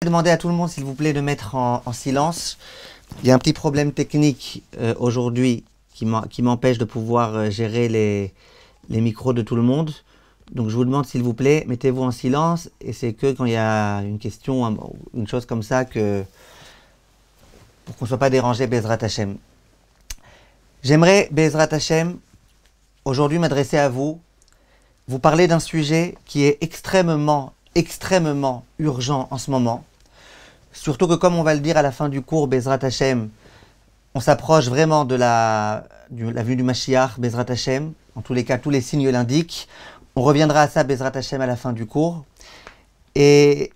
Je vais demander à tout le monde, s'il vous plaît, de mettre en silence. Il y a un petit problème technique aujourd'hui qui m'empêche de pouvoir gérer les micros de tout le monde. Donc je vous demande, s'il vous plaît, mettez-vous en silence. Et c'est que quand il y a une question, une chose comme ça, pour qu'on ne soit pas dérangé, Bezrat Hashem. J'aimerais, Bezrat Hashem, aujourd'hui m'adresser à vous, vous parler d'un sujet qui est extrêmement urgent en ce moment. Surtout que, comme on va le dire à la fin du cours, Bezrat Hashem, on s'approche vraiment de la vue du Mashiach, Bezrat Hashem. En tous les cas, tous les signes l'indiquent. On reviendra à ça, Bezrat Hashem, à la fin du cours. Et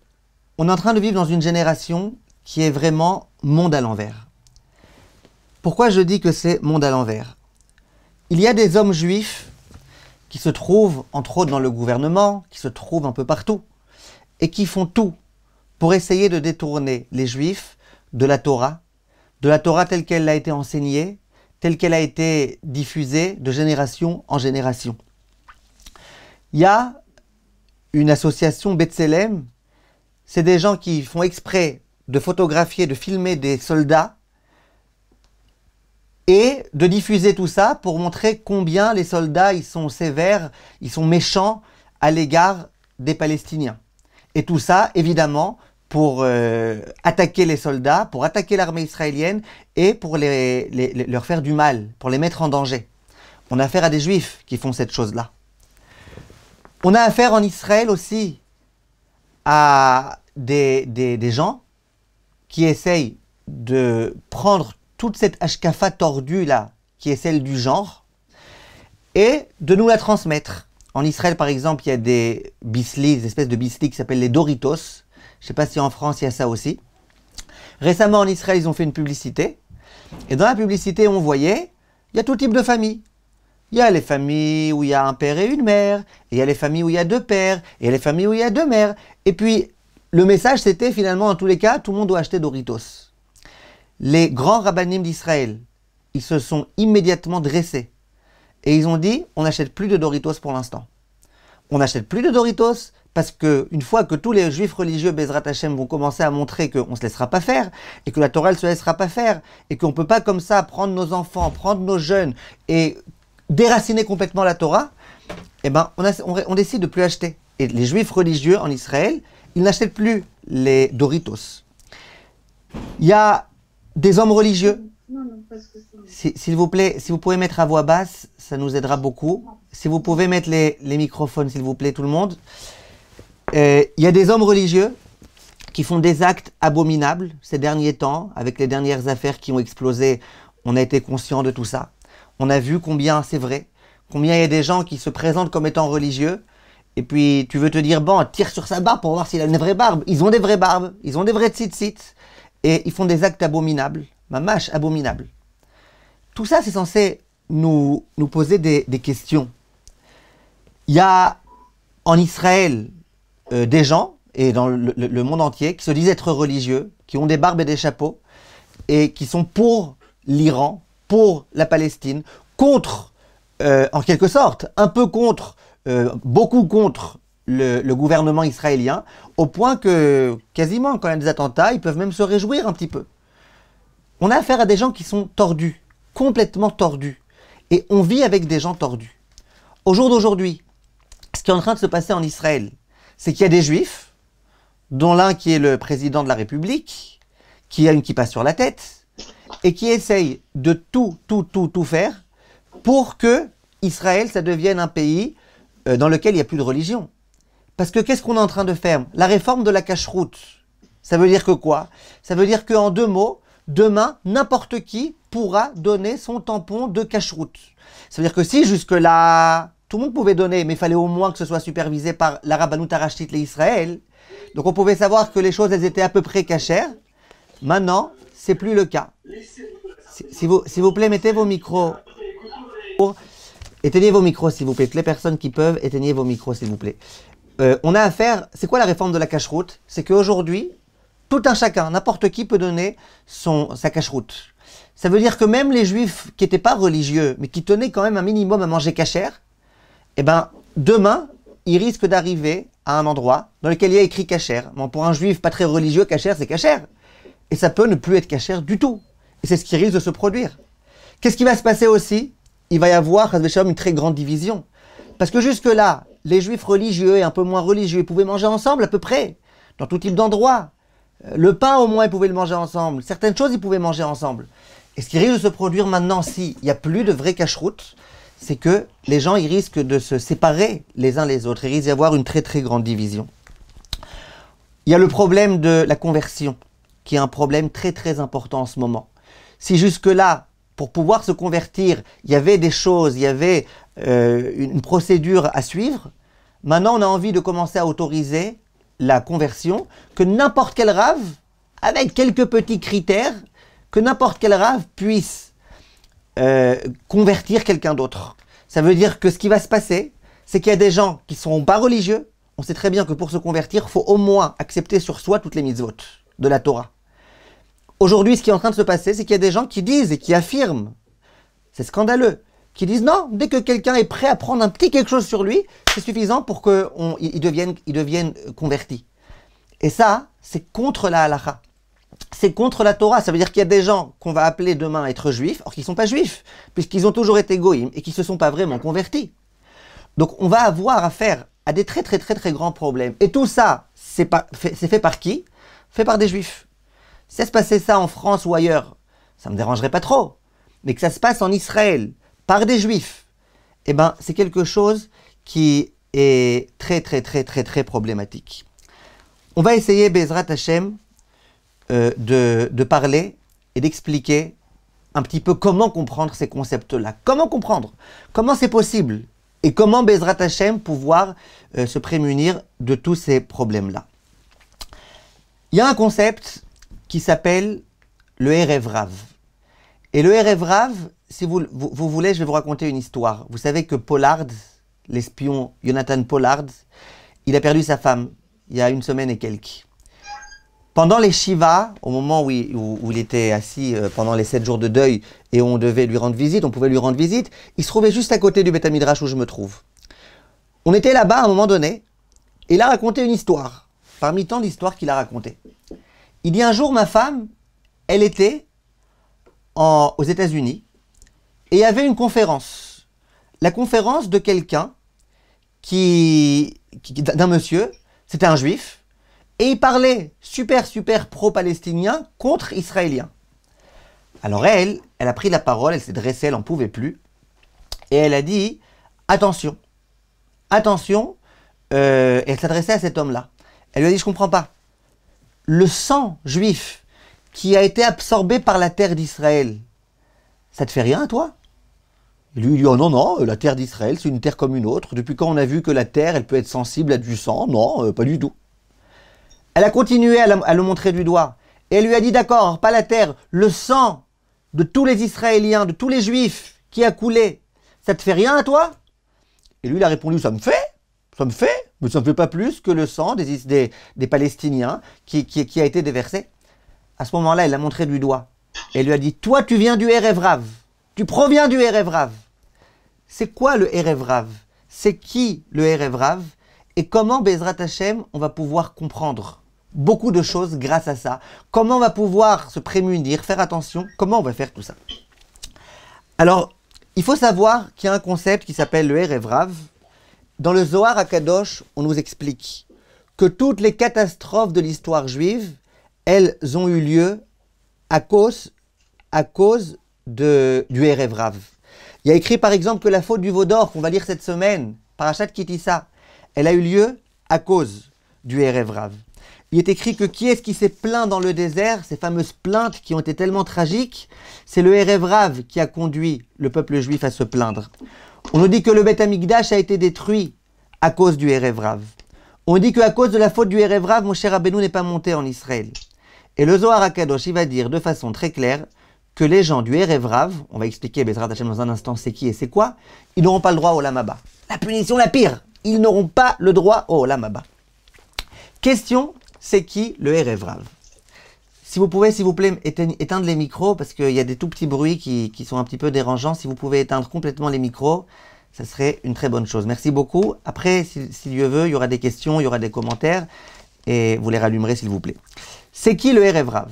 on est en train de vivre dans une génération qui est vraiment monde à l'envers. Pourquoi je dis que c'est monde à l'envers? Il y a des hommes juifs qui se trouvent, entre autres, dans le gouvernement, qui se trouvent un peu partout, et qui font tout pour essayer de détourner les Juifs de la Torah telle qu'elle a été enseignée, telle qu'elle a été diffusée de génération en génération. Il y a une association B'Tselem, c'est des gens qui font exprès de photographier, de filmer des soldats et de diffuser tout ça pour montrer combien les soldats ils sont sévères, ils sont méchants à l'égard des Palestiniens. Et tout ça, évidemment, pour attaquer les soldats, pour attaquer l'armée israélienne et pour leur faire du mal, pour les mettre en danger. On a affaire à des juifs qui font cette chose-là. On a affaire en Israël aussi à des gens qui essayent de prendre toute cette hashkafa tordue là, qui est celle du genre, et de nous la transmettre. En Israël, par exemple, il y a des bislis, des espèces de bislis qui s'appellent les Doritos. Je ne sais pas si en France, il y a ça aussi. Récemment, en Israël, ils ont fait une publicité. Et dans la publicité, on voyait, il y a tout type de familles. Il y a les familles où il y a un père et une mère. Et il y a les familles où il y a deux pères. Et il y a les familles où il y a deux mères. Et puis, le message, c'était finalement, en tous les cas, tout le monde doit acheter Doritos. Les grands rabbanim d'Israël, ils se sont immédiatement dressés. Et ils ont dit, on n'achète plus de Doritos pour l'instant. On n'achète plus de Doritos parce qu'une fois que tous les juifs religieux, Bezrat Hashem, vont commencer à montrer qu'on ne se laissera pas faire, et que la Torah ne se laissera pas faire, et qu'on ne peut pas comme ça prendre nos enfants, prendre nos jeunes, et déraciner complètement la Torah, eh ben, on décide de ne plus acheter. Et les juifs religieux en Israël, ils n'achètent plus les Doritos. Il y a des hommes religieux. S'il vous plaît, si vous pouvez mettre à voix basse, ça nous aidera beaucoup. Si vous pouvez mettre les microphones, s'il vous plaît, tout le monde. Il y a des hommes religieux qui font des actes abominables ces derniers temps, avec les dernières affaires qui ont explosé. On a été conscient de tout ça. On a vu combien c'est vrai, combien il y a des gens qui se présentent comme étant religieux, et puis tu veux te dire, bon, tire sur sa barbe pour voir s'il a une vraie barbe. Ils ont des vraies barbes, ils ont des vrais tzitzit, et ils font des actes abominables, mamash abominables. Tout ça, c'est censé nous poser des questions. Il y a en Israël des gens, et dans le monde entier, qui se disent être religieux, qui ont des barbes et des chapeaux, et qui sont pour l'Iran, pour la Palestine, contre, en quelque sorte, un peu contre, beaucoup contre le gouvernement israélien, au point que, quasiment, quand il y a des attentats, ils peuvent même se réjouir un petit peu. On a affaire à des gens qui sont tordus, complètement tordus. Et on vit avec des gens tordus. Au jour d'aujourd'hui, ce qui est en train de se passer en Israël, c'est qu'il y a des juifs, dont l'un qui est le président de la République, qui a une kippa sur la tête, et qui essaye de tout faire pour que Israël, ça devienne un pays dans lequel il n'y a plus de religion. Parce que qu'est-ce qu'on est en train de faire? La réforme de la cacheroute, ça veut dire que quoi? Ça veut dire qu'en deux mots, demain, n'importe qui pourra donner son tampon de cacheroute. Ça veut dire que si jusque-là, tout le monde pouvait donner, mais il fallait au moins que ce soit supervisé par la Rabbanout Harashtit l'Israël. Donc on pouvait savoir que les choses, elles étaient à peu près cachères. Maintenant, c'est plus le cas. S'il vous plaît, mettez vos micros. Éteignez vos micros, s'il vous plaît. Toutes les personnes qui peuvent, éteignez vos micros, s'il vous plaît. On a affaire... C'est quoi la réforme de la cacheroute? C'est qu'aujourd'hui, tout un chacun, n'importe qui peut donner sa cacheroute. Ça veut dire que même les juifs qui n'étaient pas religieux, mais qui tenaient quand même un minimum à manger cachère, eh ben, demain, ils risquent d'arriver à un endroit dans lequel il y a écrit kasher. Bon, pour un juif pas très religieux, kasher, c'est kasher. Et ça peut ne plus être kasher du tout. Et c'est ce qui risque de se produire. Qu'est-ce qui va se passer aussi? Il va y avoir, une très grande division. Parce que jusque-là, les juifs religieux et un peu moins religieux pouvaient manger ensemble à peu près, dans tout type d'endroits. Le pain, au moins, ils pouvaient le manger ensemble. Certaines choses, ils pouvaient manger ensemble. Et ce qui risque de se produire maintenant, s'il n'y a plus de vraie cacheroute, c'est que les gens, ils risquent de se séparer les uns les autres. Il risque d'y avoir une très très grande division. Il y a le problème de la conversion, qui est un problème très très important en ce moment. Si jusque-là, pour pouvoir se convertir, il y avait des choses, il y avait une procédure à suivre, maintenant on a envie de commencer à autoriser la conversion, que n'importe quel rave, avec quelques petits critères, que n'importe quel rave puisse convertir quelqu'un d'autre. Ça veut dire que ce qui va se passer, c'est qu'il y a des gens qui ne sont pas religieux. On sait très bien que pour se convertir, il faut au moins accepter sur soi toutes les mitzvot de la Torah. Aujourd'hui, ce qui est en train de se passer, c'est qu'il y a des gens qui disent et qui affirment, c'est scandaleux, qui disent non, dès que quelqu'un est prêt à prendre un petit quelque chose sur lui, c'est suffisant pour qu'il devienne converti. Et ça, c'est contre la halakha. C'est contre la Torah. Ça veut dire qu'il y a des gens qu'on va appeler demain à être juifs, or qu'ils ne sont pas juifs, puisqu'ils ont toujours été goïms et qui ne se sont pas vraiment convertis. Donc on va avoir affaire à des très très très très grands problèmes. Et tout ça, c'est fait par qui? Fait par des juifs. Si ça se passait ça en France ou ailleurs, ça ne me dérangerait pas trop. Mais que ça se passe en Israël, par des juifs, eh ben, c'est quelque chose qui est très très très très très problématique. On va essayer, Bezrat Hashem, de parler et d'expliquer un petit peu comment comprendre ces concepts-là. Comment comprendre? Comment c'est possible? Et comment, Bezrat Hashem, pouvoir se prémunir de tous ces problèmes-là? Il y a un concept qui s'appelle le Erev Rav. Et le Erev Rav, si vous voulez, je vais vous raconter une histoire. Vous savez que Pollard, l'espion Jonathan Pollard, il a perdu sa femme il y a une semaine et quelques. Pendant les Shiva, au moment où il était assis pendant les 7 jours de deuil et on devait lui rendre visite, on pouvait lui rendre visite, il se trouvait juste à côté du Beth Midrash où je me trouve. On était là-bas à un moment donné et il a raconté une histoire, parmi tant d'histoires qu'il a racontées. Il dit un jour, ma femme, elle était aux États-Unis et il y avait une conférence. La conférence de quelqu'un d'un monsieur, c'était un juif, et il parlait super pro-palestinien contre israélien. Alors elle a pris la parole, elle s'est dressée, elle n'en pouvait plus, et elle a dit, attention, attention, et elle s'adressait à cet homme-là. Elle lui a dit, je ne comprends pas. Le sang juif qui a été absorbé par la terre d'Israël, ça te fait rien, toi? Et lui, il dit, oh non, la terre d'Israël, c'est une terre comme une autre. Depuis quand on a vu que la terre, elle peut être sensible à du sang? Non, pas du tout. Elle a continué à le montrer du doigt. Et elle lui a dit, d'accord, pas la terre, le sang de tous les Israéliens, de tous les Juifs qui a coulé, ça te fait rien à toi? Et lui, il a répondu, ça me fait, mais ça ne me fait pas plus que le sang des Palestiniens qui a été déversé. À ce moment-là, elle l'a montré du doigt. Et elle lui a dit, toi, tu viens du Erev Rav. Tu proviens du Erev Rav. C'est quoi le Erev Rav? C'est qui le Erev Rav? Et comment, Bezrat Hashem, on va pouvoir comprendre beaucoup de choses grâce à ça? Comment on va pouvoir se prémunir, faire attention? Comment on va faire tout ça? Alors, il faut savoir qu'il y a un concept qui s'appelle le Erev Rav. Dans le Zohar HaKadosh, on nous explique que toutes les catastrophes de l'histoire juive, elles ont eu lieu à cause du Erev Rav. Il y a écrit par exemple que la faute du veau d'or qu'on va lire cette semaine, Parashat Ki Tisa, elle a eu lieu à cause du Erev Rav. Il est écrit que qui est-ce qui s'est plaint dans le désert, ces fameuses plaintes qui ont été tellement tragiques, c'est le Erev Rav qui a conduit le peuple juif à se plaindre. On nous dit que le Beth Amikdash a été détruit à cause du Erev Rav. On dit qu'à cause de la faute du Erev Rav, Moshe Rabbeinu n'est pas monté en Israël. Et le Zohar HaKadosh, il va dire de façon très claire que les gens du Erev Rav, on va expliquer Bezrat Hashem dans un instant c'est qui et c'est quoi, ils n'auront pas le droit au Olam Haba. La punition la pire, ils n'auront pas le droit au Olam Haba. Question, c'est qui le Erev Rav? Si vous pouvez, s'il vous plaît, éteindre les micros, parce qu'il y a des tout petits bruits qui sont un petit peu dérangeants. Si vous pouvez éteindre complètement les micros, ça serait une très bonne chose. Merci beaucoup. Après, si Dieu veut, il y aura des questions, il y aura des commentaires, et vous les rallumerez s'il vous plaît. C'est qui le Erev Rav?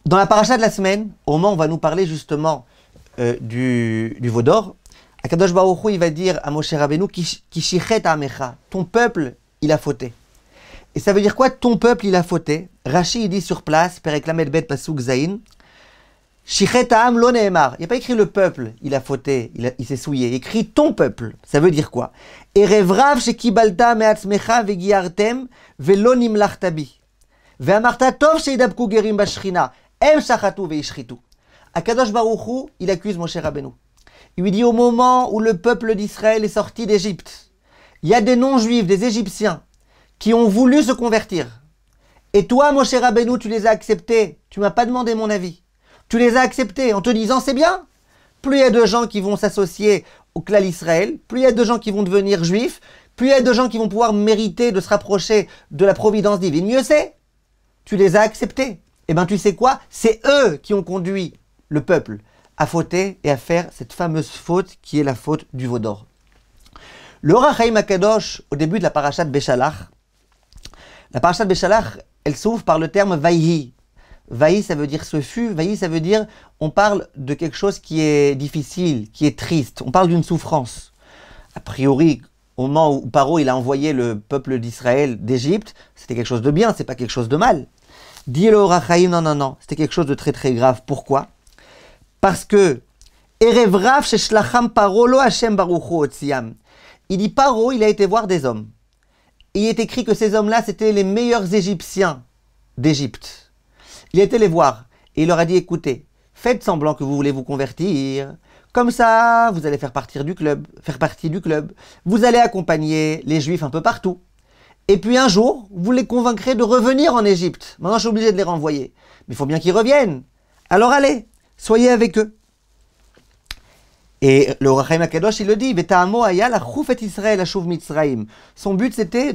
Dans la paracha de la semaine, au moment où on va nous parler justement du veau d'or, Akadosh Baruch Hu, il va dire à Moshe Rabbeinu, Kishichet Amecha, ton peuple, il a fauté. Et ça veut dire quoi, ton peuple, il a fauté? Rashi, il dit sur place, Perek Lamed Bet Pasuk Zayin, Shichet Ha'am lo ne'emar. Il n'y a pas écrit le peuple, il a fauté, il s'est souillé. Il écrit ton peuple. Ça veut dire quoi? Erev Rav shekibalta me'atzmecha vegiartem velo nimlachta bi. Ve'amarta tov sheidabku gerim bashchina. Em shachatu ve'ishchitu. Akadosh Baruch Hu, il accuse Moshe Rabbeinu. Il lui dit au moment où le peuple d'Israël est sorti d'Égypte, il y a des non-juifs, des Égyptiens, qui ont voulu se convertir. Et toi, Moshe Rabbeinu, tu les as acceptés. Tu m'as pas demandé mon avis. Tu les as acceptés en te disant c'est bien. Plus il y a de gens qui vont s'associer au clan Israël, plus il y a de gens qui vont devenir juifs, plus il y a de gens qui vont pouvoir mériter de se rapprocher de la providence divine, mieux c'est. Tu les as acceptés. Eh bien tu sais quoi? C'est eux qui ont conduit le peuple à fauter et à faire cette fameuse faute qui est la faute du veau d'or. Le Or HaChaim HaKadosh, au début de la parashat Beshalach, la parashat Beshalach, elle s'ouvre par le terme Vaïhi. Vaï, ça veut dire ce fut. Vaï, ça veut dire on parle de quelque chose qui est difficile, qui est triste. On parle d'une souffrance. A priori, au moment où Paro il a envoyé le peuple d'Israël d'Égypte, c'était quelque chose de bien, c'est pas quelque chose de mal. Dit le Or HaChaim, non, c'était quelque chose de très très grave. Pourquoi? Parce que Erev Rav sheshlacham Paro lo Hashem Baruch Hu otziam. Il dit Paro, il a été voir des hommes. Il est écrit que ces hommes-là, c'était les meilleurs Égyptiens d'Égypte. Il a été les voir et il leur a dit, écoutez, faites semblant que vous voulez vous convertir. Comme ça, vous allez faire partie du club. Vous allez accompagner les Juifs un peu partout. Et puis un jour, vous les convaincrez de revenir en Égypte. Maintenant, je suis obligé de les renvoyer. Mais il faut bien qu'ils reviennent. Alors allez, soyez avec eux. Et le Or HaChaim HaKadosh, il le dit, Veta'amo haya lachuf et Israël ashuv Mitzrayim. Son but, c'était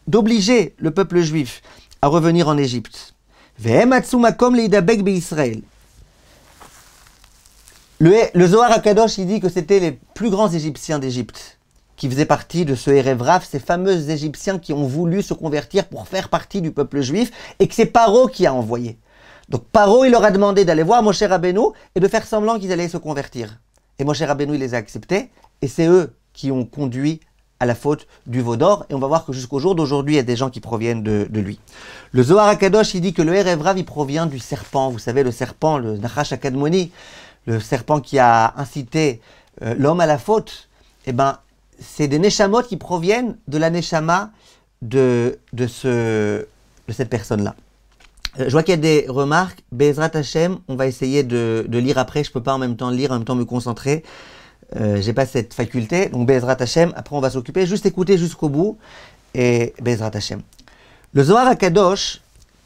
d'obliger le peuple juif à revenir en Égypte. Le Zohar HaKadosh, il dit que c'était les plus grands Égyptiens d'Égypte qui faisaient partie de ce Erev Rav, ces fameux Égyptiens qui ont voulu se convertir pour faire partie du peuple juif et que c'est Paro qui a envoyé. Donc Paro, il leur a demandé d'aller voir Moshe Rabbeinu et de faire semblant qu'ils allaient se convertir. Et Moshe Rabbeinu, il les a acceptés et c'est eux qui ont conduit à la faute du veau d'or, et on va voir que jusqu'au jour d'aujourd'hui, il y a des gens qui proviennent de lui. Le Zohar HaKadosh, il dit que le Erev Rav, il provient du serpent. Vous savez, le serpent, le Nachash HaKadmoni, le serpent qui a incité l'homme à la faute, eh ben, c'est des Neshamot qui proviennent de la Neshama de cette personne-là. Je vois qu'il y a des remarques. Be'ezrat Hashem, on va essayer de lire après. Je ne peux pas en même temps lire, en même temps me concentrer. J'ai pas cette faculté, donc Be'ezrat Hashem, après on va s'occuper, juste écouter jusqu'au bout, et Be'ezrat Hashem. Le Zohar HaKadosh,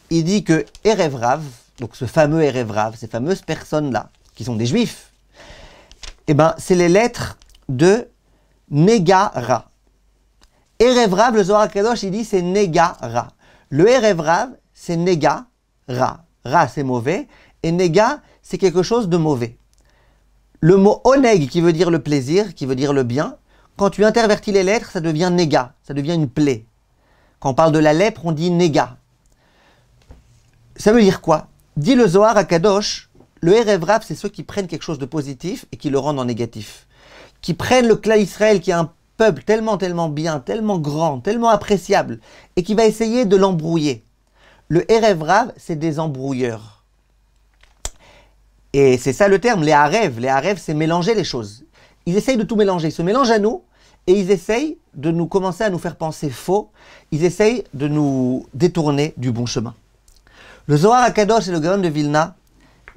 il dit que Erev Rav, donc ce fameux Erev Rav, ces fameuses personnes-là, qui sont des juifs, eh ben, c'est les lettres de Negara. Erev Rav, le Zohar HaKadosh, il dit c'est Negara. Le Erev Rav, c'est Negara. Ra, c'est mauvais, et Nega, c'est quelque chose de mauvais. Le mot oneg, qui veut dire le plaisir, qui veut dire le bien, quand tu intervertis les lettres, ça devient néga, ça devient une plaie. Quand on parle de la lèpre, on dit néga. Ça veut dire quoi? Dit le Zohar HaKadosh, le Erev Rav, c'est ceux qui prennent quelque chose de positif et qui le rendent en négatif. Qui prennent le clan Israël, qui est un peuple tellement bien, tellement grand, tellement appréciable, et qui va essayer de l'embrouiller. Le Erev Rav, c'est des embrouilleurs. Et c'est ça le terme, les harev. Les harev, c'est mélanger les choses. Ils essayent de tout mélanger. Ils se mélangent à nous et ils essayent de nous commencer à nous faire penser faux. Ils essayent de nous détourner du bon chemin. Le Zohar HaKadosh et le Gaon de Vilna,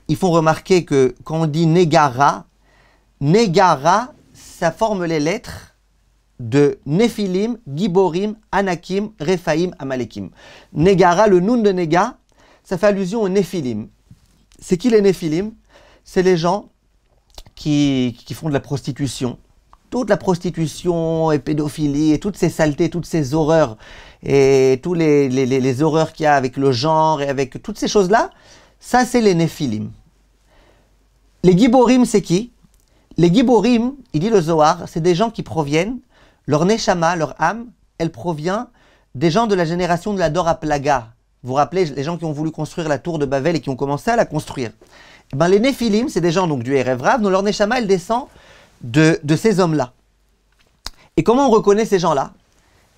ils font remarquer que quand on dit Negara, Negara, ça forme les lettres de Nephilim, Giborim, Anakim, Rephaim, Amalekim. Negara, le Nun de Nega, ça fait allusion aux Nephilim. C'est qui les Nephilim? C'est les gens qui font de la prostitution. Toute la prostitution et pédophilie et toutes ces saletés, toutes ces horreurs et tous les horreurs qu'il y a avec le genre et avec toutes ces choses-là, ça c'est les Nephilim. Les Giborim, c'est qui? Les Giborim, il dit le Zohar, c'est des gens qui proviennent, leur Neshama, leur âme, elle provient des gens de la génération de la Dor HaPlaga. Vous vous rappelez, les gens qui ont voulu construire la tour de Babel et qui ont commencé à la construire. Et ben, les Néphilim, c'est des gens donc, du Erev Rav, dont leur Neshama, elle descend de ces hommes-là. Et comment on reconnaît ces gens-là?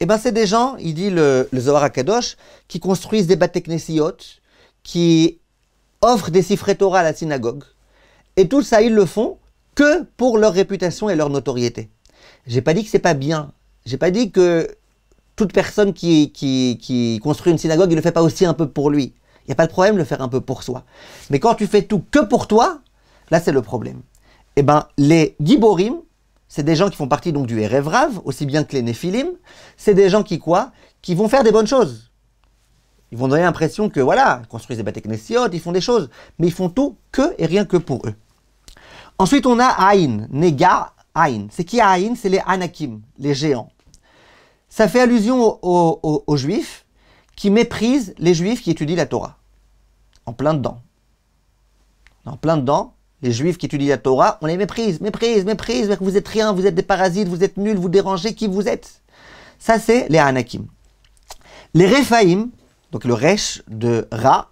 Eh ben, c'est des gens, il dit le Zohar HaKadosh, qui construisent des Bate Knesiot, qui offrent des Sifrei Torah à la synagogue. Et tout ça, ils le font que pour leur réputation et leur notoriété. J'ai pas dit que c'est pas bien. J'ai pas dit que toute personne qui construit une synagogue, il le fait pas aussi un peu pour lui. Il n'y a pas de problème de le faire un peu pour soi. Mais quand tu fais tout que pour toi, là c'est le problème. Eh ben, les Giborim, c'est des gens qui font partie donc du Erev Rav, aussi bien que les Néphilim. C'est des gens qui quoi? Qui vont faire des bonnes choses. Ils vont donner l'impression que voilà, ils construisent des Bate Knesiot, ils font des choses. Mais ils font tout que et rien que pour eux. Ensuite, on a Aïn, Nega, Aïn. C'est qui Aïn? C'est les Anakim, les géants. Ça fait allusion aux Juifs qui méprisent les Juifs qui étudient la Torah. En plein dedans. En plein dedans, les Juifs qui étudient la Torah, on les méprise, vous êtes rien, vous êtes des parasites, vous êtes nuls, vous dérangez qui vous êtes. Ça, c'est les Anakim. Les Rephaïm, donc le Resh de Ra,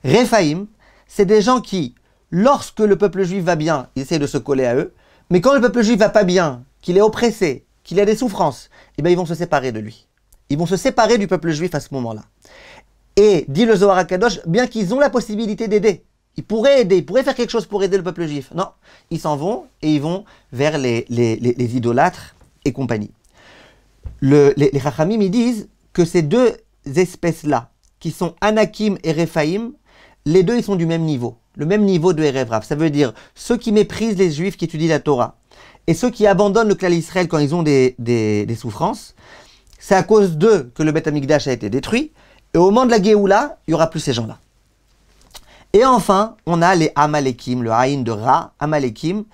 Rephaïm, c'est des gens qui, lorsque le peuple juif va bien, ils essaient de se coller à eux, mais quand le peuple juif va pas bien, qu'il est oppressé, qu'il a des souffrances, eh bien ils vont se séparer de lui. Ils vont se séparer du peuple juif à ce moment-là. Et, dit le Zohar HaKadosh, bien qu'ils ont la possibilité d'aider, ils pourraient aider, ils pourraient faire quelque chose pour aider le peuple juif. Non, ils s'en vont et ils vont vers les idolâtres et compagnie. Les Chachamim, ils disent que ces deux espèces-là, qui sont Anakim et Rephaïm, les deux, ils sont du même niveau. Le même niveau de Erev Rav. Ça veut dire ceux qui méprisent les Juifs qui étudient la Torah et ceux qui abandonnent le clan Israël quand ils ont des souffrances, c'est à cause d'eux que le Beth Amikdash a été détruit. Et au moment de la Géoula, il n'y aura plus ces gens-là. Et enfin, on a les Amalekim, le Haïn de Ra, Amalekim.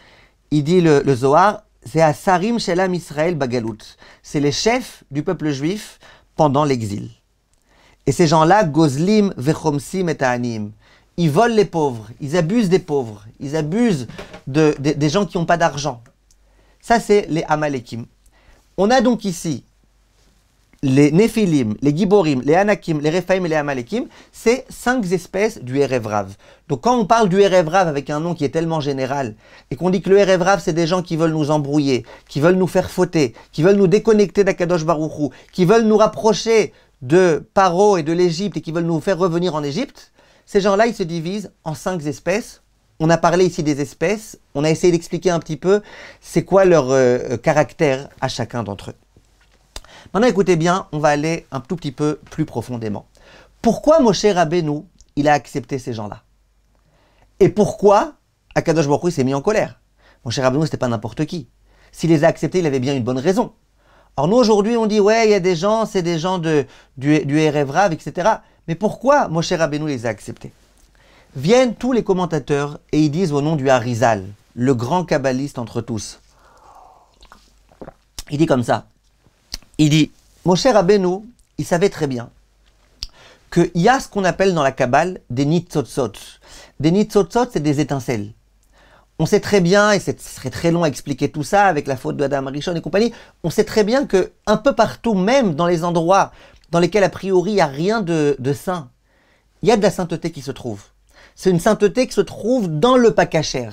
Il dit le Zohar, c'est à Sarim Shelam Israël Bagalout. C'est les chefs du peuple juif pendant l'exil. Et ces gens-là, Gozlim, Vechomsim et Ta'anim. Ils volent les pauvres, ils abusent des pauvres, ils abusent des gens qui n'ont pas d'argent. Ça, c'est les Amalekim. On a donc ici les Néphilim, les Giborim, les Anakim, les Rephaïm et les Amalekim. C'est 5 espèces du Erev Rav. Donc quand on parle du Erev Rav avec un nom qui est tellement général, et qu'on dit que le Erev Rav, c'est des gens qui veulent nous embrouiller, qui veulent nous faire fauter, qui veulent nous déconnecter d'Akadosh Baruch Hu, qui veulent nous rapprocher de Paro et de l'Égypte et qui veulent nous faire revenir en Égypte, ces gens-là, ils se divisent en 5 espèces. On a parlé ici des espèces. On a essayé d'expliquer un petit peu c'est quoi leur caractère à chacun d'entre eux. Maintenant, écoutez bien, on va aller un tout petit peu plus profondément. Pourquoi Moshe Rabbeinu, il a accepté ces gens-là? Et pourquoi Akadosh Baruch Hu s'est mis en colère? Moshe Rabbeinu, c'était pas n'importe qui. S'il les a acceptés, il avait bien une bonne raison. Alors nous, aujourd'hui, on dit, ouais, il y a des gens, c'est des gens du Erev Rav, etc. Mais pourquoi Moshe Rabbeinu les a acceptés? Viennent tous les commentateurs et ils disent au nom du Harizal, le grand kabbaliste entre tous. Il dit comme ça. Il dit, Moshe Rabbeinu, il savait très bien qu'il y a ce qu'on appelle dans la Kabbale des nitzotzot. Des nitzotzot, c'est des étincelles. On sait très bien, et ce serait très long à expliquer tout ça avec la faute de Adam Rishon et compagnie, on sait très bien que un peu partout, même dans les endroits dans lesquels a priori il n'y a rien de saint, il y a de la sainteté qui se trouve. C'est une sainteté qui se trouve dans le pas kasher,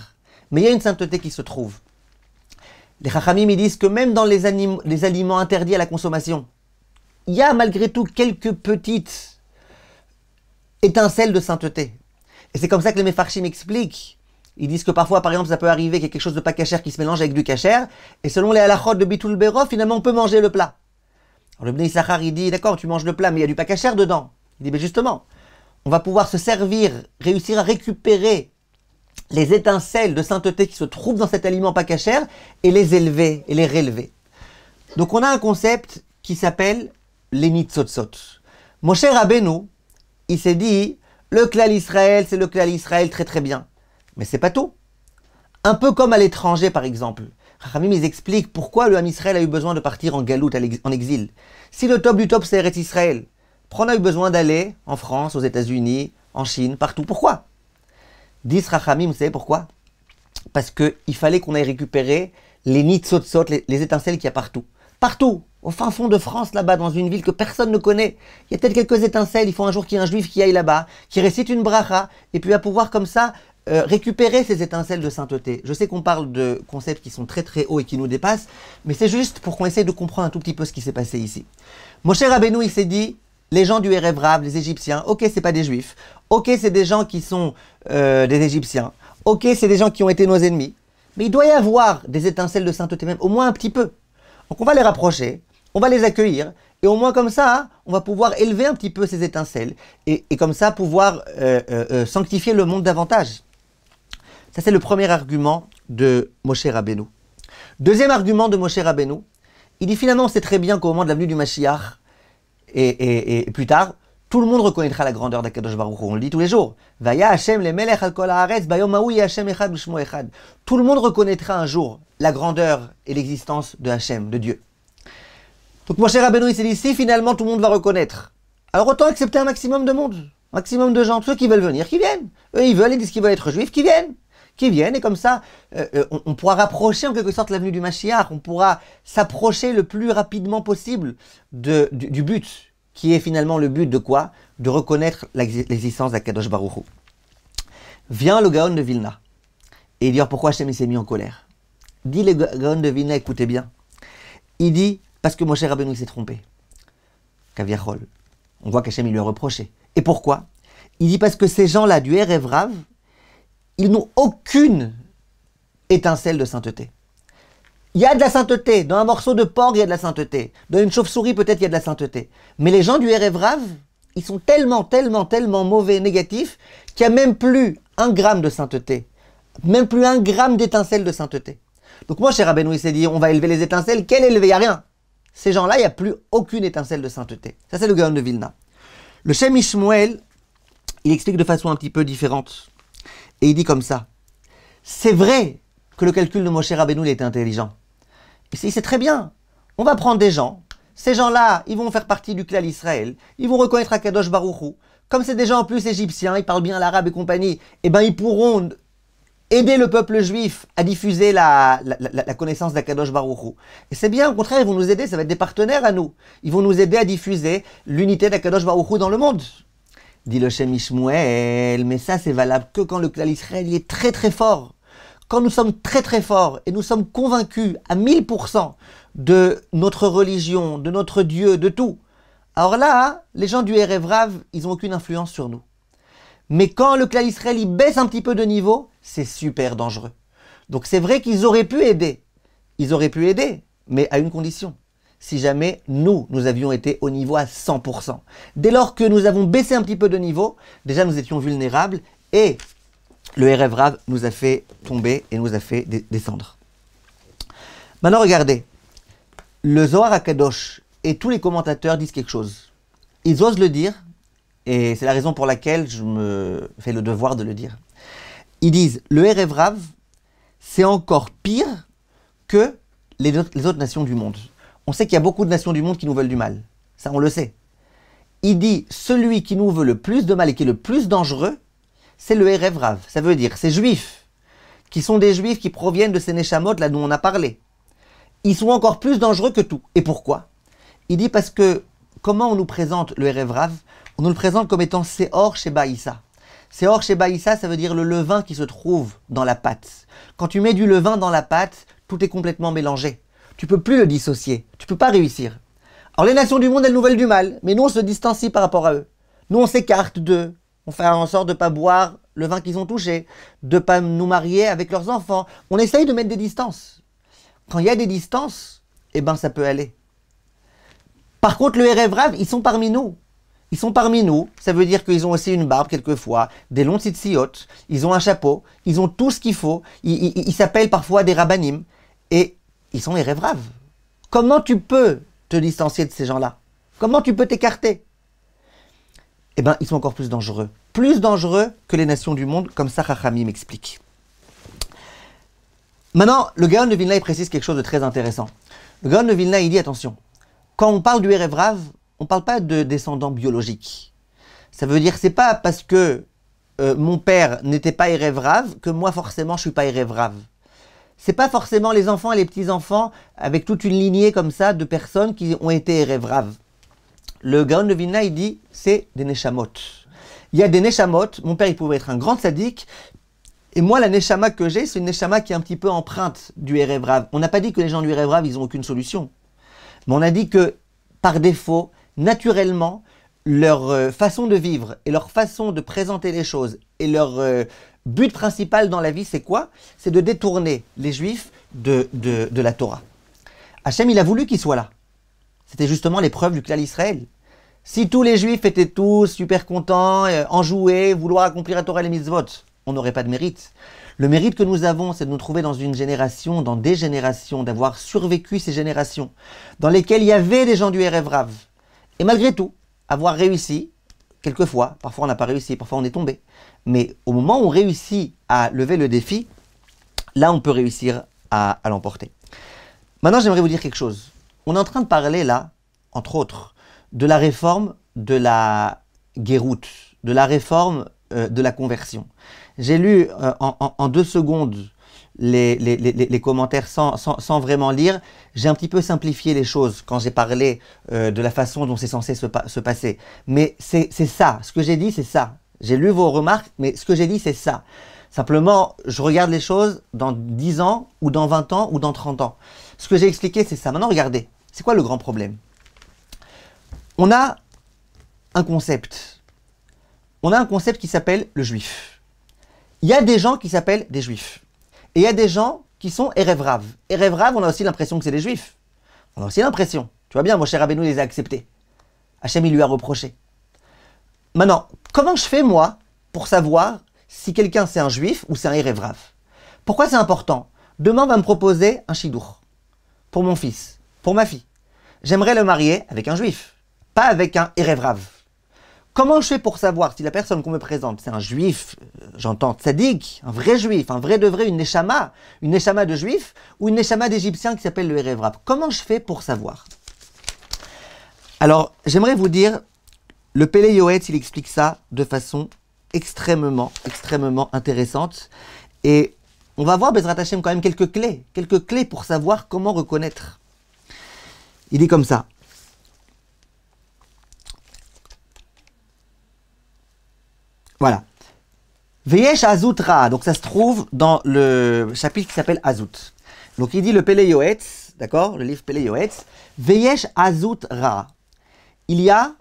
mais il y a une sainteté qui se trouve. Les Chachamim ils disent que même dans les aliments interdits à la consommation, il y a malgré tout quelques petites étincelles de sainteté. Et c'est comme ça que les Mefarshim expliquent. Ils disent que parfois, par exemple, ça peut arriver qu'il y ait quelque chose de pas kasher qui se mélange avec du kasher, et selon les halachot de Bitul Berov, finalement, on peut manger le plat. Alors le Bnei Issachar, il dit, d'accord, tu manges le plat, mais il y a du pas kasher dedans. Il dit, mais justement, on va pouvoir se servir, réussir à récupérer les étincelles de sainteté qui se trouvent dans cet aliment pas kasher, et les élever, et les rélever. Donc on a un concept qui s'appelle les nitzotzot. Moshe Rabbeinu, il s'est dit, le klal Israël, c'est le klal Israël très très bien. Mais c'est pas tout. Un peu comme à l'étranger, par exemple. Chachamim, ils expliquent pourquoi le Ham Israël a eu besoin de partir en galoute, en exil. Si le top du top, c'est Eretz Israël, pourquoi on a eu besoin d'aller en France, aux États-Unis, en Chine, partout? Pourquoi? Disent Chachamim, vous savez pourquoi? parce qu'il fallait qu'on aille récupérer les nitzotzot, les étincelles qu'il y a partout. Partout, au fin fond de France, là-bas, dans une ville que personne ne connaît. Il y a peut-être quelques étincelles, il faut un jour qu'il y ait un juif qui aille là-bas, qui récite une bracha, et puis va pouvoir comme ça récupérer ces étincelles de sainteté. Je sais qu'on parle de concepts qui sont très très hauts et qui nous dépassent, mais c'est juste pour qu'on essaye de comprendre un tout petit peu ce qui s'est passé ici. Moshe Rabbeinu, il s'est dit, les gens du Erev Rav, les Égyptiens, ok, c'est pas des Juifs, ok, c'est des gens qui sont des Égyptiens, ok, c'est des gens qui ont été nos ennemis, mais il doit y avoir des étincelles de sainteté même, au moins un petit peu. Donc on va les rapprocher, on va les accueillir, et au moins comme ça, on va pouvoir élever un petit peu ces étincelles, et comme ça pouvoir sanctifier le monde davantage. Ça c'est le premier argument de Moshe Rabbeinu. Deuxième argument de Moshe Rabbeinu, il dit finalement c'est très bien qu'au moment de la venue du Mashiach, et plus tard, tout le monde reconnaîtra la grandeur d'Akadosh Baruch Hu. On le dit tous les jours. Vaya Hashem le melech al kol haaretz bayom hahu yeh Hashem echad u'shmo echad. Tout le monde reconnaîtra un jour la grandeur et l'existence de Hashem, de Dieu. Donc Moshe Rabbeinu il s'est dit, si finalement tout le monde va reconnaître, alors autant accepter un maximum de monde, un maximum de gens, ceux qui veulent venir, qui viennent. Eux ils veulent, ils disent qu'ils veulent être juifs, qui viennent, et comme ça, on pourra rapprocher en quelque sorte l'avenue du Mashiach, on pourra s'approcher le plus rapidement possible du but, qui est finalement le but de quoi? De reconnaître l'existence d'Akadosh Baruch Hu. Vient le Gaon de Vilna, et il dit, pourquoi Hashem s'est mis en colère? Dit le Gaon de Vilna, écoutez bien, il dit, parce que Moshe Rabbeinu s'est trompé. Kaviachol. On voit qu'Hashem il lui a reproché. Et pourquoi? Il dit parce que ces gens-là du Erev Rav, ils n'ont aucune étincelle de sainteté. Il y a de la sainteté. Dans un morceau de porc, il y a de la sainteté. Dans une chauve-souris, peut-être, il y a de la sainteté. Mais les gens du Erev Rav, ils sont tellement mauvais, négatifs, qu'il n'y a même plus 1 gramme de sainteté. Même plus 1 gramme d'étincelle de sainteté. Donc moi, chez Rabbeinu, il s'est dit, on va élever les étincelles. Quelle élever? Il n'y a rien. Ces gens-là, il n'y a plus aucune étincelle de sainteté. Ça, c'est le Gaon de Vilna. Le Shem Ishmuel, il explique de façon un petit peu différente. Et il dit comme ça, c'est vrai que le calcul de Moshe Rabbeinu il était intelligent. Et c'est très bien. On va prendre des gens, ces gens-là, ils vont faire partie du clan Israël, ils vont reconnaître Akadosh Baruch Hu. Comme c'est des gens en plus égyptiens, ils parlent bien l'arabe et compagnie, eh ben ils pourront aider le peuple juif à diffuser la connaissance d'Akadosh Baruch Hu. Et c'est bien, au contraire, ils vont nous aider, ça va être des partenaires à nous. Ils vont nous aider à diffuser l'unité d'Akadosh Baruch Hu dans le monde. Dit le Shem Ishmuel, mais ça c'est valable que quand le clan Israël est très très fort. Quand nous sommes très très forts et nous sommes convaincus à 1000% de notre religion, de notre Dieu, de tout. Alors là, les gens du Erev Rav, ils n'ont aucune influence sur nous. Mais quand le clan Israël il baisse un petit peu de niveau, c'est super dangereux. Donc c'est vrai qu'ils auraient pu aider. Ils auraient pu aider, mais à une condition. Si jamais nous avions été au niveau à 100%. Dès lors que nous avons baissé un petit peu de niveau, déjà nous étions vulnérables et le Erev Rav nous a fait tomber et nous a fait descendre. Maintenant regardez, le Zohar HaKadosh et tous les commentateurs disent quelque chose. Ils osent le dire et c'est la raison pour laquelle je me fais le devoir de le dire. Ils disent, le Erev Rav, c'est encore pire que les autres nations du monde. On sait qu'il y a beaucoup de nations du monde qui nous veulent du mal. Ça, on le sait. Il dit, celui qui nous veut le plus de mal et qui est le plus dangereux, c'est le Erev Rav. Ça veut dire, ces juifs, qui sont des juifs qui proviennent de ces Neshamot, là dont on a parlé. Ils sont encore plus dangereux que tout. Et pourquoi? Il dit parce que, comment on nous présente le Erev Rav? On nous le présente comme étant Seor Sheba Issa. Seor Sheba Issa, ça veut dire le levain qui se trouve dans la pâte. Quand tu mets du levain dans la pâte, tout est complètement mélangé. Tu peux plus le dissocier. Tu peux pas réussir. Alors les nations du monde, elles nous veulent du mal, mais nous on se distancie par rapport à eux. Nous on s'écarte d'eux. On fait en sorte de ne pas boire le vin qu'ils ont touché, de ne pas nous marier avec leurs enfants. On essaye de mettre des distances. Quand il y a des distances, eh ben ça peut aller. Par contre, le Erev Rav, ils sont parmi nous. Ils sont parmi nous, ça veut dire qu'ils ont aussi une barbe quelquefois, des longs tzitzit, ils ont un chapeau, ils ont tout ce qu'il faut, ils s'appellent parfois des rabbanim, et ils sont Erev Rav. Comment tu peux te distancier de ces gens-là? Comment tu peux t'écarter? Eh bien, ils sont encore plus dangereux que les nations du monde, comme ça Chachamim m'explique. Maintenant, le Gaon de Vilna il précise quelque chose de très intéressant. Le Gaon de Vilna il dit, attention, quand on parle du Erev Rav, on ne parle pas de descendants biologiques. Ça veut dire, c'est pas parce que mon père n'était pas Erev Rav, que moi forcément je suis pas Erev Rav. C'est pas forcément les enfants et les petits-enfants avec toute une lignée comme ça de personnes qui ont été Erev Rav. Le Gaon de Vilna, il dit, c'est des Neshamot. Il y a des Neshamot, mon père il pouvait être un grand tzaddik, et moi la Neshama que j'ai, c'est une Neshama qui est un petit peu empreinte du Erev Rav. On n'a pas dit que les gens du Erev Rav, ils n'ont aucune solution. Mais on a dit que, par défaut, naturellement, leur façon de vivre et leur façon de présenter les choses et leur but principal dans la vie, c'est quoi? C'est de détourner les Juifs de la Torah. Hachem, il a voulu qu'ils soient là. C'était justement l'épreuve du Klal Israël. Si tous les Juifs étaient tous super contents, enjoués, vouloir accomplir la Torah et les mitzvot, on n'aurait pas de mérite. Le mérite que nous avons, c'est de nous trouver dans une génération, dans des générations, d'avoir survécu ces générations, dans lesquelles il y avait des gens du Erev Rav. Et malgré tout, avoir réussi, quelquefois, parfois on n'a pas réussi, parfois on est tombé. Mais au moment où on réussit à lever le défi, là on peut réussir à l'emporter. Maintenant j'aimerais vous dire quelque chose. On est en train de parler là, entre autres, de la réforme de la guéroute, de la réforme de la conversion. J'ai lu en 2 secondes les commentaires sans vraiment lire. J'ai un petit peu simplifié les choses quand j'ai parlé de la façon dont c'est censé se passer. Mais c'est ça, ce que j'ai dit c'est ça. J'ai lu vos remarques, mais ce que j'ai dit c'est ça. Simplement, je regarde les choses dans 10 ans, ou dans 20 ans, ou dans 30 ans. Ce que j'ai expliqué c'est ça. Maintenant regardez, c'est quoi le grand problème? On a un concept. On a un concept qui s'appelle le juif. Il y a des gens qui s'appellent des juifs. Et il y a des gens qui sont Erev Rav. Erev Rav, on a aussi l'impression que c'est des juifs. On a aussi l'impression. Tu vois bien, Moshe Rabbeinu les a acceptés. Hachem, il lui a reproché. Maintenant, comment je fais, moi, pour savoir si quelqu'un c'est un juif ou c'est un Erev Rav? Pourquoi c'est important? Demain, on va me proposer un chidour. Pour mon fils, pour ma fille. J'aimerais le marier avec un juif, pas avec un Erev Rav. Comment je fais pour savoir si la personne qu'on me présente, c'est un juif, j'entends tzaddik, un vrai juif, un vrai de vrai, une neshama de juif, ou une neshama d'égyptien qui s'appelle le Erev Rav? Comment je fais pour savoir? Alors, j'aimerais vous dire, le Pélé Yoetz, il explique ça de façon extrêmement intéressante. Et on va voir, Bezrat Hashem, quand même quelques clés pour savoir comment reconnaître. Il dit comme ça. Voilà. Veyesh Azut Ra. Donc ça se trouve dans le chapitre qui s'appelle Azut. Donc il dit le Pélé Yoetz, d'accord, le livre Pélé Yoetz. Veyesh Azut Ra. Il y a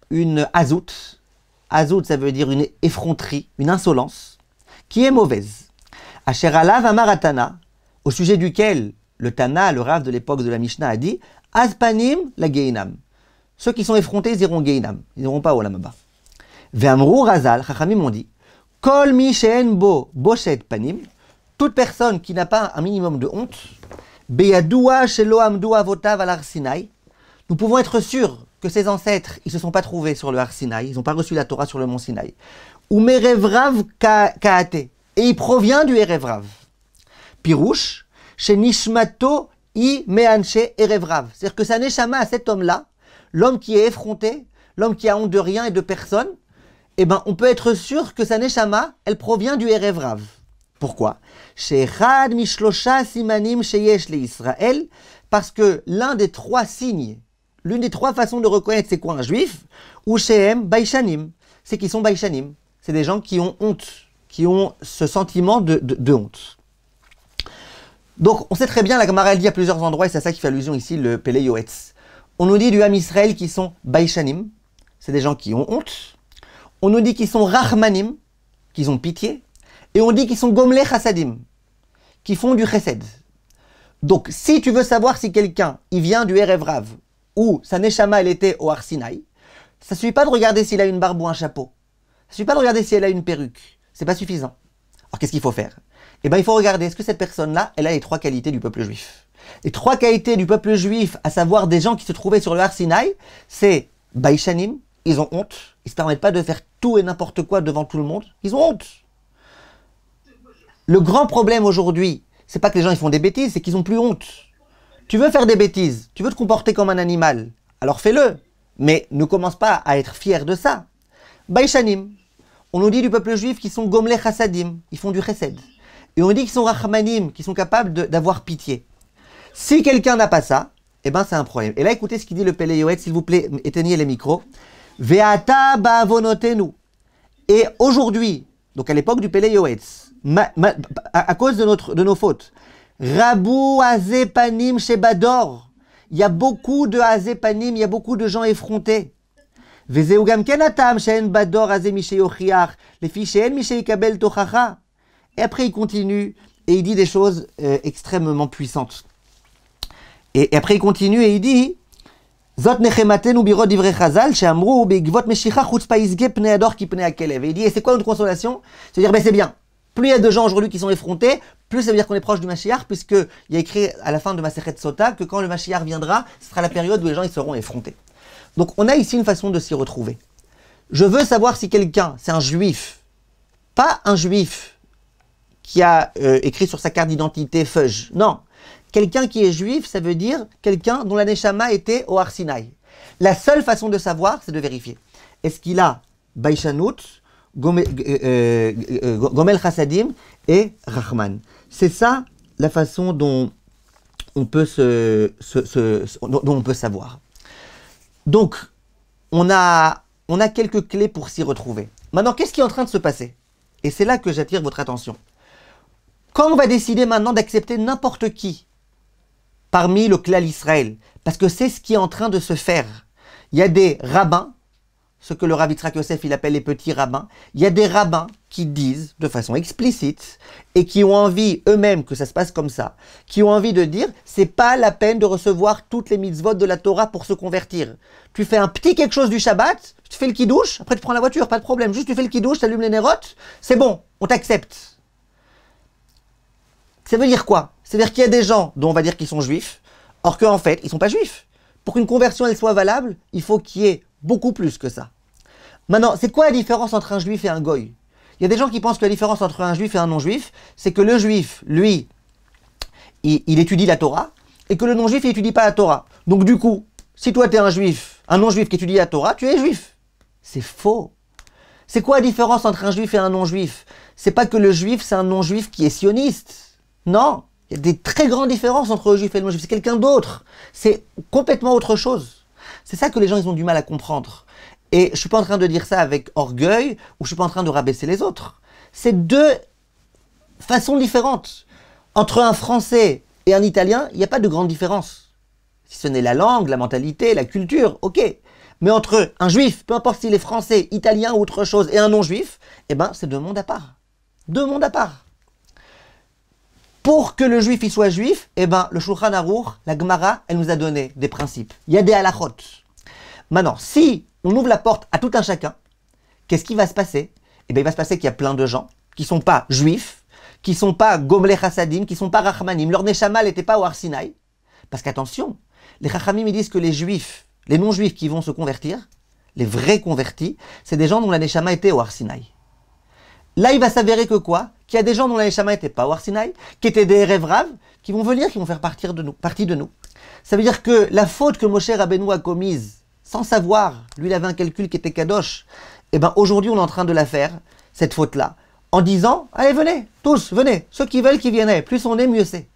une Azut. Azut, ça veut dire une effronterie, une insolence, qui est mauvaise. Asher alav amar Tana, au sujet duquel le Tana, le Rav de l'époque de la Mishnah, a dit Azpanim la Geinam. Ceux qui sont effrontés, ils iront Geinam. Ils n'iront pas au Olam Haba. Ve'amrou Razal, Chachamim ont dit, Kol mi she'en bo boshet panim, toute personne qui n'a pas un minimum de honte, beyadoua shelo amdu avotav al Har Sinai, nous pouvons être sûrs que ses ancêtres, ils se sont pas trouvés sur le Har Sinai, ils n'ont pas reçu la Torah sur le mont Sinaï. Ou merev rav kaate, et il provient du Erev Rav. Pirouche, chez Nishmato i meanche Erev Rav, c'est-à-dire que sa neshama à cet homme-là, l'homme qui est effronté, l'homme qui a honte de rien et de personne, eh ben, on peut être sûr que sa neshama, elle provient du Erev Rav. Pourquoi? Shechad mishlosha simanim sheyesh le Israël, parce que l'un des 3 signes, l'une des 3 façons de reconnaître c'est quoi un juif, ou shehem baishanim, c'est qu'ils sont baishanim. C'est des gens qui ont honte, qui ont ce sentiment de honte. Donc, on sait très bien, la Gemara elle dit à plusieurs endroits, et c'est à ça qui fait allusion ici, le Pélé Yoetz. On nous dit du Ham Israël qui sont baishanim, c'est des gens qui ont honte. On nous dit qu'ils sont Rahmanim, qu'ils ont pitié. Et on dit qu'ils sont Gomle Chassadim, qui font du chesed. Donc, si tu veux savoir si quelqu'un, il vient du Erev Rav, ou sa neshama, elle était au Har Sinai, ça ne suffit pas de regarder s'il a une barbe ou un chapeau. Ça ne suffit pas de regarder si elle a une perruque. C'est pas suffisant. Alors, qu'est-ce qu'il faut faire? Eh bien, il faut regarder, est-ce que cette personne-là, elle a les 3 qualités du peuple juif? Les 3 qualités du peuple juif, à savoir des gens qui se trouvaient sur le Har Sinai, c'est Baishanim, ils ont honte, ils ne se permettent pas de faire tout et n'importe quoi devant tout le monde, ils ont honte. Le grand problème aujourd'hui, c'est pas que les gens ils font des bêtises, c'est qu'ils ont plus honte. Tu veux faire des bêtises, tu veux te comporter comme un animal, alors fais-le, mais ne commence pas à être fier de ça. Baishanim, On nous dit du peuple juif qu'ils sont gomlech chassadim, ils font du chesed. Et on dit qu'ils sont rachmanim, qu'ils sont capables d'avoir pitié. Si quelqu'un n'a pas ça, eh ben c'est un problème. Et là, écoutez ce qu'il dit le Pélé Yoetz, s'il vous plaît, éteignez les micros. Ve'ata ba'avonotenu. Et aujourd'hui, donc à l'époque du Pélé Yoetz, à cause de nos fautes, Rabou Azépanim Shebador, il y a beaucoup de Azépanim, il y a beaucoup de gens effrontés. Vezeu gam ken atam she'en bador azé mi sheyochiach, lefi she'en mi sheyikabel tochacha. Et après il continue et il dit des choses extrêmement puissantes. Et après il continue et il dit Zot nechematenu birot divrei chazal she'amru be'gvot meshicha chutzpa izge pnei ador ki pnei hakelev. Et il dit et c'est quoi notre consolation? C'est-à-dire ben c'est bien. Plus il y a de gens aujourd'hui qui sont effrontés, plus ça veut dire qu'on est proche du Mashiach, puisqu'il y a écrit à la fin de Masechet Sota que quand le Mashiach viendra, ce sera la période où les gens ils seront effrontés. Donc on a ici une façon de s'y retrouver. Je veux savoir si quelqu'un, c'est un juif, pas un juif qui a écrit sur sa carte d'identité Feuge, non. Quelqu'un qui est juif, ça veut dire quelqu'un dont la Neshama était au Har Sinaï. La seule façon de savoir, c'est de vérifier. Est-ce qu'il a Baïchanout, Gomel Chassadim et Rahman. C'est ça la façon dont on peut dont on peut savoir. Donc, on a quelques clés pour s'y retrouver. Maintenant, qu'est-ce qui est en train de se passer? Et c'est là que j'attire votre attention. Quand on va décider maintenant d'accepter n'importe qui parmi le clan Israël, parce que c'est ce qui est en train de se faire, il y a des rabbins, ce que le Rav Yitzhak Yosef il appelle les petits rabbins, il y a des rabbins qui disent de façon explicite et qui ont envie eux-mêmes que ça se passe comme ça, qui ont envie de dire c'est pas la peine de recevoir toutes les mitzvot de la Torah pour se convertir. Tu fais un petit quelque chose du Shabbat, tu fais le kiddush, après tu prends la voiture, pas de problème, juste tu fais le kiddush, tu allumes les nérotes, c'est bon, on t'accepte. Ça veut dire quoi? C'est-à-dire qu'il y a des gens dont on va dire qu'ils sont juifs, or qu'en fait, ils ne sont pas juifs. Pour qu'une conversion elle soit valable, il faut qu'il y ait beaucoup plus que ça. Maintenant, c'est quoi la différence entre un juif et un goy? Il y a des gens qui pensent que la différence entre un juif et un non-juif, c'est que le juif, lui, il étudie la Torah, et que le non-juif, il n'étudie pas la Torah. Donc du coup, si toi tu es un juif, un non-juif qui étudie la Torah, tu es juif. C'est faux. C'est quoi la différence entre un juif et un non-juif? C'est pas que le juif, c'est un non-juif qui est sioniste. Non, il y a des très grandes différences entre le juif et le non-juif. C'est quelqu'un d'autre. C'est complètement autre chose. C'est ça que les gens ils ont du mal à comprendre. Et je ne suis pas en train de dire ça avec orgueil, ou je ne suis pas en train de rabaisser les autres. C'est deux façons différentes. Entre un Français et un Italien, il n'y a pas de grande différence. Si ce n'est la langue, la mentalité, la culture, ok. Mais entre un Juif, peu importe s'il est Français, Italien ou autre chose, et un non-Juif, eh ben c'est deux mondes à part. Deux mondes à part. Pour que le Juif il soit Juif, eh ben le Shulchan Aruch, la Gemara, elle nous a donné des principes. Il y a des halachot. Maintenant, si on ouvre la porte à tout un chacun, qu'est-ce qui va se passer? Eh bien, il va se passer qu'il y a plein de gens qui ne sont pas juifs, qui ne sont pas gomlei chassadim, qui ne sont pas rachmanim. Leur neshama n'était pas au Har Sinaï. Parce qu'attention, les chachamim ils disent que les juifs, les non-juifs qui vont se convertir, les vrais convertis, c'est des gens dont la neshama était au Har Sinaï. Là, il va s'avérer que quoi? Qu'il y a des gens dont la neshama n'était pas au Har Sinaï, qui étaient des Erev Rav, qui vont venir, qui vont faire partie de nous. Ça veut dire que la faute que Moshe Rabbeinu a commise, sans savoir, lui il avait un calcul qui était kadosh, et bien aujourd'hui on est en train de la faire, cette faute-là, en disant, allez venez, tous, venez, ceux qui veulent qui viennent, plus on est, mieux c'est.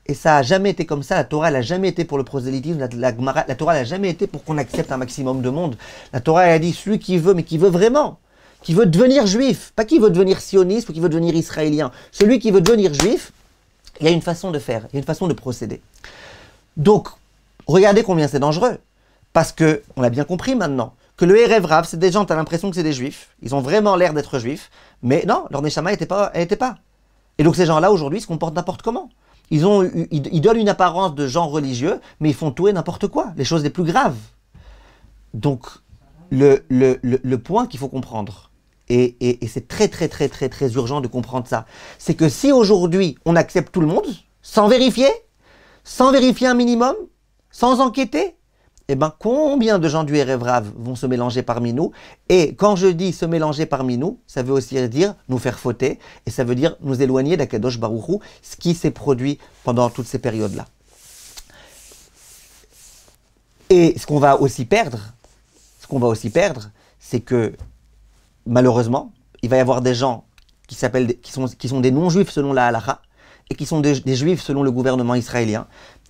Et ça n'a jamais été comme ça, la Torah n'a jamais été pour le prosélytisme, la Torah n'a jamais été pour qu'on accepte un maximum de monde. La Torah elle a dit, celui qui veut, mais qui veut vraiment, qui veut devenir juif, pas qui veut devenir sioniste ou qui veut devenir israélien, celui qui veut devenir juif, il y a une façon de faire, il y a une façon de procéder. Donc, regardez combien c'est dangereux. Parce que, on l'a bien compris maintenant, que le Erev Rav, c'est des gens, tu as l'impression que c'est des juifs, ils ont vraiment l'air d'être juifs, mais non, leur neshama n'était pas. Et donc ces gens-là, aujourd'hui, se comportent n'importe comment. Ils donnent une apparence de gens religieux, mais ils font tout et n'importe quoi, les choses les plus graves. Donc, le point qu'il faut comprendre, et c'est très urgent de comprendre ça, c'est que si aujourd'hui, on accepte tout le monde, sans vérifier un minimum, sans enquêter, eh bien, combien de gens du Erev Rav vont se mélanger parmi nous? Et quand je dis se mélanger parmi nous, ça veut aussi dire nous faire fauter, et ça veut dire nous éloigner d'Akadosh Baruch Hu, ce qui s'est produit pendant toutes ces périodes-là. Et ce qu'on va aussi perdre, c'est que, malheureusement, il va y avoir des gens qui sont des non-juifs selon la halakha, et qui sont des juifs selon le gouvernement israélien.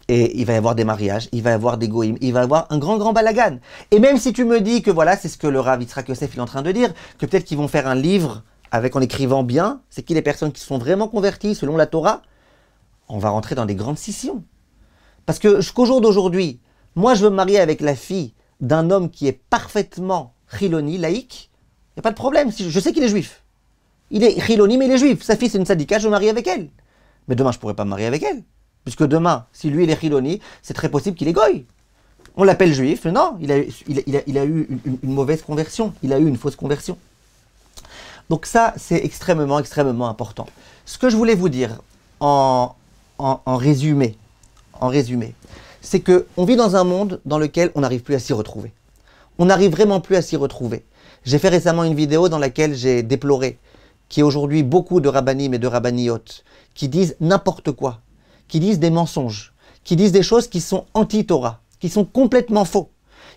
Et il va y avoir des mariages, il va y avoir des goïms, il va y avoir un grand balagan. Et même si tu me dis que voilà, c'est ce que le Rav Yitzhak Yosef il est en train de dire, que peut-être qu'ils vont faire un livre en écrivant bien, c'est qui les personnes qui sont vraiment converties selon la Torah, on va rentrer dans des grandes scissions. Parce que jusqu'au jour d'aujourd'hui, moi je veux me marier avec la fille d'un homme qui est parfaitement chiloni, laïque, il n'y a pas de problème, je sais qu'il est juif. Il est chiloni mais il est juif, sa fille c'est une sadika, je veux me marier avec elle. Mais demain je ne pourrai pas me marier avec elle. Puisque demain, si lui il est chiloni, c'est très possible qu'il est goy. On l'appelle juif, mais non, il a eu une mauvaise conversion, il a eu une fausse conversion. Donc ça, c'est extrêmement important. Ce que je voulais vous dire en résumé, c'est qu'on vit dans un monde dans lequel on n'arrive plus à s'y retrouver. On n'arrive vraiment plus à s'y retrouver. J'ai fait récemment une vidéo dans laquelle j'ai déploré qu'il y ait aujourd'hui beaucoup de rabbanim et de rabbaniot qui disent n'importe quoi, qui disent des mensonges, qui disent des choses qui sont anti-Torah, qui sont complètement faux.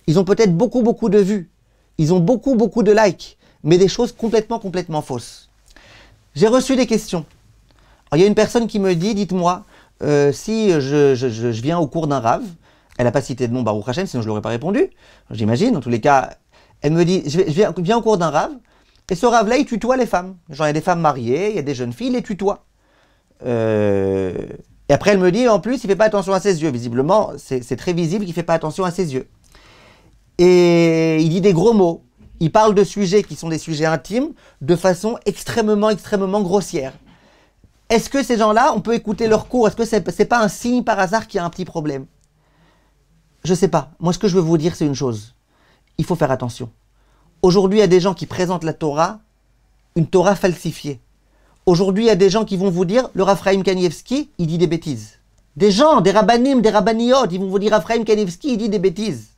Ils ont peut-être beaucoup de vues, ils ont beaucoup de likes, mais des choses complètement fausses. J'ai reçu des questions. Alors, il y a une personne qui me dit, dites-moi, si je viens au cours d'un Rav, elle n'a pas cité de nom Baruch Hashem, sinon je ne l'aurais pas répondu, j'imagine, en tous les cas, elle me dit, je viens au cours d'un Rav, et ce Rav-là, il tutoie les femmes. Genre, il y a des femmes mariées, il y a des jeunes filles, il les tutoie. Et après, elle me dit, en plus, il ne fait pas attention à ses yeux. Visiblement, c'est très visible qu'il ne fait pas attention à ses yeux. Et il dit des gros mots. Il parle de sujets qui sont des sujets intimes de façon extrêmement grossière. Est-ce que ces gens-là, on peut écouter leurs cours? Est-ce que ce n'est pas un signe par hasard qu'il y a un petit problème? Je ne sais pas. Moi, ce que je veux vous dire, c'est une chose. Il faut faire attention. Aujourd'hui, il y a des gens qui présentent la Torah, une Torah falsifiée. Aujourd'hui, il y a des gens qui vont vous dire, le Raphaïm Kanievski, il dit des bêtises. Des gens, des rabbanim, des rabbaniot, ils vont vous dire, Raphaïm Kanievski, il dit des bêtises.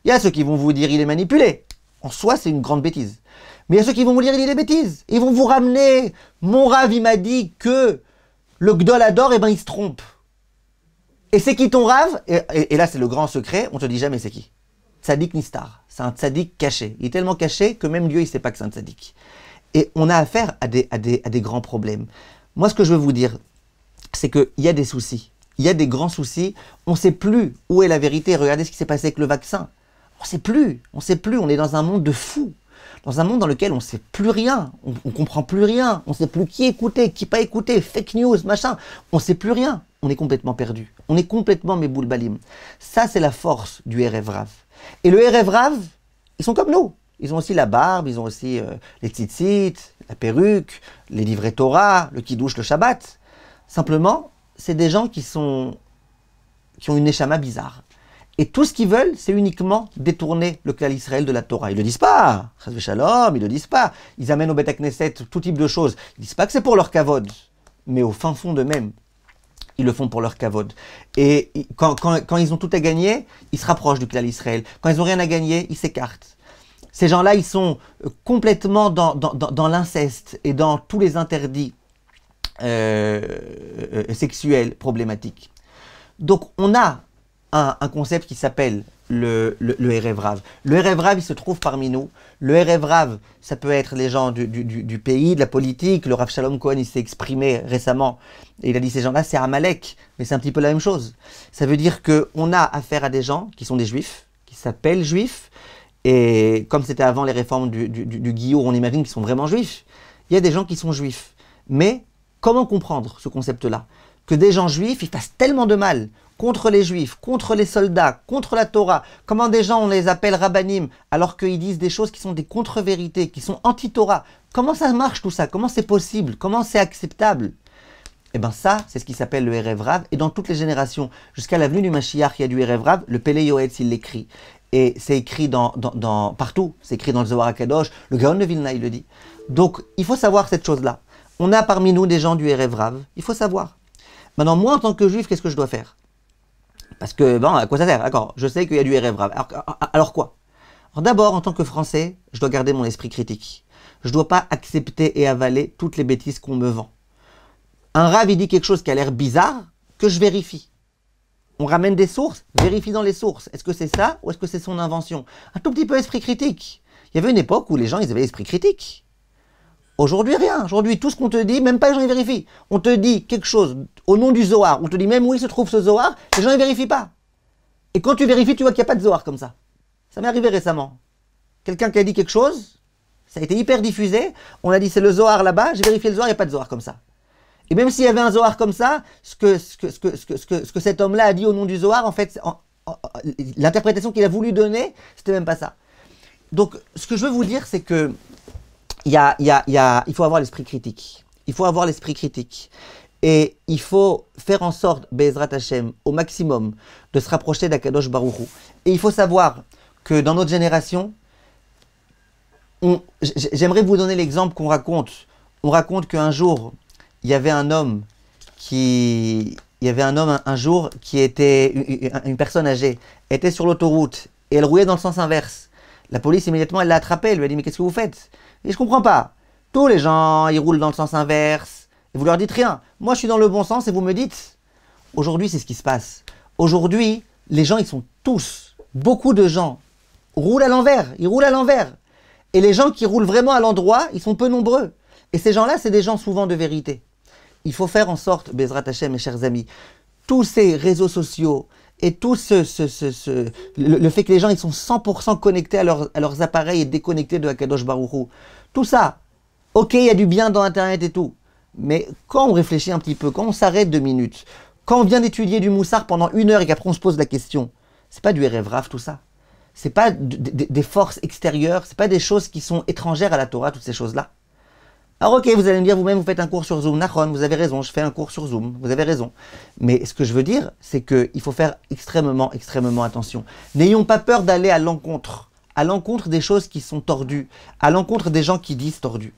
Il y a ceux qui vont vous dire, il est manipulé. En soi, c'est une grande bêtise. Mais il y a ceux qui vont vous dire, il dit des bêtises. Ils vont vous ramener, mon Rav, il m'a dit que le Gdol adore, et ben il se trompe. Et c'est qui ton Rav? Et là, c'est le grand secret, on te dit jamais c'est qui. Tzadik Nistar. C'est un tzadik caché. Il est tellement caché que même Dieu, il ne sait pas que c'est un tzadik. Et on a affaire à des grands problèmes. Moi, ce que je veux vous dire, c'est qu'il y a des soucis. Il y a des grands soucis. On ne sait plus où est la vérité. Regardez ce qui s'est passé avec le vaccin. On ne sait plus. On est dans un monde de fous. Dans un monde dans lequel on ne sait plus rien. On ne comprend plus rien. On ne sait plus qui écouter, qui pas écouter. Fake news, machin. On ne sait plus rien. On est complètement perdu. On est complètement méboul balim. Ça, c'est la force du Erev Rav. Et le Erev Rav, ils sont comme nous. Ils ont aussi la barbe, ils ont aussi les tzitzit, la perruque, les livrets Torah, le kiddush, le Shabbat. Simplement, c'est des gens qui ont une neshama bizarre. Et tout ce qu'ils veulent, c'est uniquement détourner le klal Israël de la Torah. Ils ne le disent pas. Chas v'shalom, ils ne le disent pas. Ils amènent au Bet HaKnesset tout type de choses. Ils ne disent pas que c'est pour leur kavod. Mais au fin fond d'eux-mêmes, ils le font pour leur kavod. Et quand ils ont tout à gagner, ils se rapprochent du klal Israël. Quand ils n'ont rien à gagner, ils s'écartent. Ces gens-là, ils sont complètement dans l'inceste et dans tous les interdits sexuels problématiques. Donc, on a un concept qui s'appelle le Erev Rav. Le Erev Rav, il se trouve parmi nous. Le Erev Rav, ça peut être les gens du pays, de la politique. Le Rav Shalom Cohen, il s'est exprimé récemment. Et il a dit, ces gens-là, c'est Amalek. Mais c'est un petit peu la même chose. Ça veut dire qu'on a affaire à des gens qui sont des juifs, qui s'appellent juifs. Et comme c'était avant les réformes du Guillaume, on imagine qu'ils sont vraiment juifs. Il y a des gens qui sont juifs. Mais comment comprendre ce concept-là? Que des gens juifs, ils fassent tellement de mal contre les juifs, contre les soldats, contre la Torah. Comment des gens, on les appelle rabbanim, alors qu'ils disent des choses qui sont des contre-vérités, qui sont anti-Torah. Comment ça marche tout ça? Comment c'est possible? Comment c'est acceptable? Eh bien ça, c'est ce qui s'appelle le Erev Rav. Et dans toutes les générations, jusqu'à la venue du Mashiach, il y a du Erev Rav. Le Pele Yoetz, il l'écrit. Et c'est écrit partout. C'est écrit dans le Zohar HaKadosh. Le Gaon de Vilna, il le dit. Donc, il faut savoir cette chose-là. On a parmi nous des gens du Erev Rav. Il faut savoir. Maintenant, moi, en tant que juif, qu'est-ce que je dois faire? Parce que, bon, à quoi ça sert? D'accord, je sais qu'il y a du Erev Rav. Alors quoi? Alors d'abord, en tant que Français, je dois garder mon esprit critique. Je ne dois pas accepter et avaler toutes les bêtises qu'on me vend. Un Rav, il dit quelque chose qui a l'air bizarre, que je vérifie. On ramène des sources, vérifie dans les sources. Est-ce que c'est ça ou est-ce que c'est son invention? Un tout petit peu esprit critique. Il y avait une époque où les gens, ils avaient l'esprit critique. Aujourd'hui, rien. Aujourd'hui, tout ce qu'on te dit, même pas les gens y vérifient. On te dit quelque chose au nom du Zohar. On te dit même où il se trouve ce Zohar, les gens y vérifient pas. Et quand tu vérifies, tu vois qu'il n'y a pas de Zohar comme ça. Ça m'est arrivé récemment. Quelqu'un qui a dit quelque chose, ça a été hyper diffusé. On a dit c'est le Zohar là-bas, j'ai vérifié le Zohar, il n'y a pas de Zohar comme ça. Et même s'il y avait un Zohar comme ça, ce que cet homme-là a dit au nom du Zohar, en fait, l'interprétation qu'il a voulu donner, c'était même pas ça. Donc, ce que je veux vous dire, c'est que il faut avoir l'esprit critique. Il faut avoir l'esprit critique. Et il faut faire en sorte, Be'ezrat Hashem, au maximum, de se rapprocher d'Akadosh Baruch Hu. Et il faut savoir que dans notre génération, j'aimerais vous donner l'exemple qu'on raconte. On raconte qu'un jour, il y avait un homme un jour qui était une personne âgée, était sur l'autoroute et elle roulait dans le sens inverse. La police immédiatement elle l'a attrapé, elle lui a dit mais qu'est-ce que vous faites? Et je comprends pas. Tous les gens ils roulent dans le sens inverse et vous leur dites rien. Moi je suis dans le bon sens et vous me dites. Aujourd'hui c'est ce qui se passe. Aujourd'hui les gens ils sont tous, beaucoup de gens roulent à l'envers, ils roulent à l'envers. Et les gens qui roulent vraiment à l'endroit ils sont peu nombreux. Et ces gens-là c'est des gens souvent de vérité. Il faut faire en sorte, Be'ezrat Hashem, mes chers amis, tous ces réseaux sociaux et tout le fait que les gens ils sont 100% connectés à leurs appareils et déconnectés de Akadosh Baruch Hu. Tout ça, ok, il y a du bien dans Internet et tout. Mais quand on réfléchit un petit peu, quand on s'arrête 2 minutes, quand on vient d'étudier du Moussar pendant 1 heure et qu'après on se pose la question, c'est pas du Erev Rav tout ça. C'est pas des forces extérieures, c'est pas des choses qui sont étrangères à la Torah, toutes ces choses-là. Alors ok, vous allez me dire vous-même, vous faites un cours sur Zoom. Nachon, vous avez raison, je fais un cours sur Zoom, vous avez raison. Mais ce que je veux dire, c'est qu'il faut faire extrêmement, extrêmement attention. N'ayons pas peur d'aller à l'encontre des choses qui sont tordues, à l'encontre des gens qui disent tordus.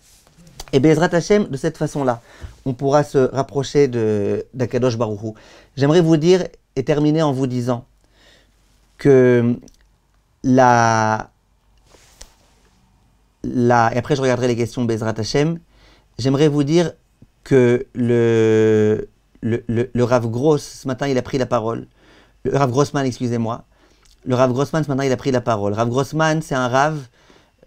Et Be'ezrat Hashem, de cette façon-là, on pourra se rapprocher d'Akadosh Baruch Hu. J'aimerais vous dire, et terminer en vous disant, que et après je regarderai les questions de Be'ezrat Hashem, j'aimerais vous dire que le Rav Gross, ce matin, il a pris la parole. Le Rav Grossman, excusez-moi. Le Rav Grossman, ce matin, il a pris la parole. Rav Grossman, c'est un Rav,